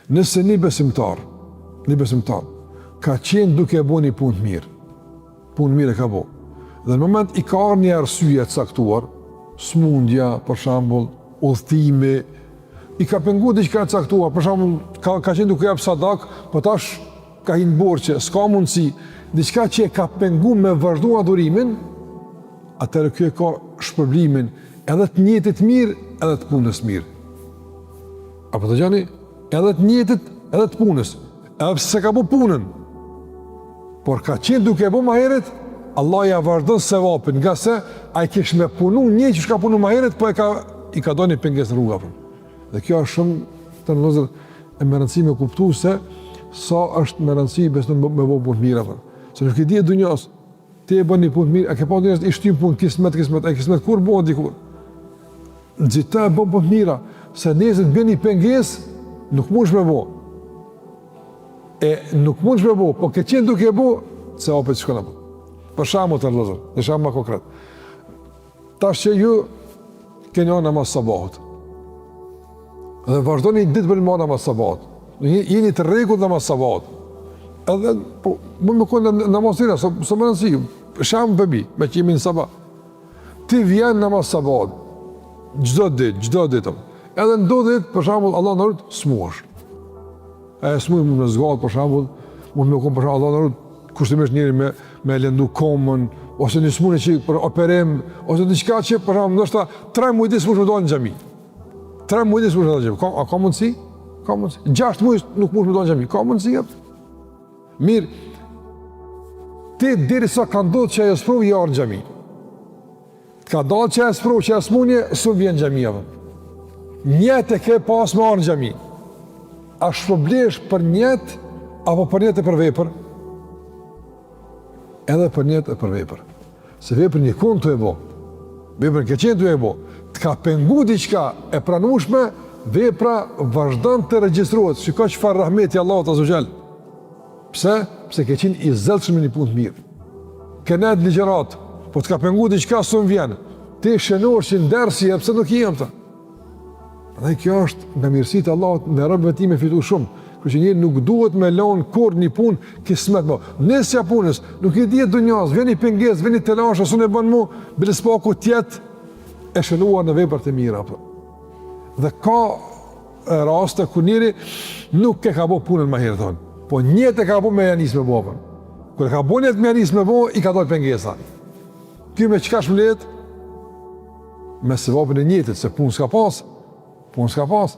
Nëse një besimtar, ka qenë duke bo një punë të mirë e ka bo. Dhe në moment i ka arë një arsye të caktuar, smundja, për shembull, udhëtimi, i ka pengu diçka të caktuar, për shembull, ka qenë duke jap sadak, po tash ka hinë borxhe, s'ka mundësi, diçka që e ka pengu me vazhdu adhurimin, atëherë kjo ka shpërblimin edhe të njëjtit mirë, edhe të punës mirë. Apo të gjani, edhe të njëjtit, edhe të punës. Edhe pse se ka bu punën, por ka qenë duke bu ma heret, Allah ja vazhdon sevapin, nga se a i kish me punu një që shka punu ma heret, po i ka do një penges në rruga. Dhe kjo është shumë të në lozër e më rëndësi me kuptu se sa është më rëndësi besën me bo punë mira. Se nuk i di e dunjas, ti e bën një punë mirë, a ke pa dunjas i shtim punë, kismet, a kismet kur bo dikur? Gjitha e bo punë mira, se nezit bën një penges, nuk mund shme bo. Nuk mund shme bo, po ke qenë duke bo, se apet shkona po. Për shamu të rëzër, në shamu ma konkret. Tash që ju keni anë namaz sabahut. Dhe vazhdo një ditë për një namaz sabahut. Jeni të rregull namaz sabahut. Edhe, po, mund me konë namaz tira, së më rëndësi, shamu pëbi, me që jemi në sabah. Ti vjen namaz sabahut, gjdo ditë. Edhe në do ditë, për shamu, Allah në rrët, smuash. Smuaj mund me zgatë, për shamu, mund me konë, për shamu, Allah në rrët, kushtimisht njëri me lëndu komën, ose një smune që për operim, ose diçka që për shumë, nështë ta 3 mujtë s'mush me dojnë në gjami. 3 mujtë s'mush me dojnë në gjami. A ka mundësi? Ka mundësi. 6 mujtë nuk mush me dojnë në gjami. Ka mundësi, jepë. Mirë, ti diri sa ka ndodhë që ajo s'provë i arë në gjami. Ka dalë që ajo s'provë, që ajo s'munje, s'u vjen në gjami, jepë. Njetë e ke pas me arë në gjami. A shpoblesh për njetë, apo për njetë e për vepër? Edhe për njetë e për vepër. Se vepër një kund të e bo, vepër në keqen të e bo, të ka pengu diqka e pranushme, vepra vazhdan të registruat, që ka që farë rahmeti Allah të azogjel. Pse? Pse ke qenë i zëllëshme me një punë të mirë. Kenet ligjerat, po të ka pengu diqka së më vjenë, ti shenor që ndërsi e pse nuk i jem të. Dhe kjo është nga mirësit Allah në rëbëve ti me fitu shumë. Kërë që njëri nuk duhet me lanë kur një punë kismet më. Nësja punës, nuk i dhjetë dunjas, vjen i penges, vjen i telash, asun e bën mu, biles paku tjetë e shënuar në vepër të mira. Dhe ka raste ku njëri nuk e ka bo punën ma herë thonë, po njët e ka bo me janis me bo. Kër e ka bo njët me janis me bo, i ka dojë pengesa. Kjo me qka shmlet? Me se vapën e njëtit, se punë s'ka pas.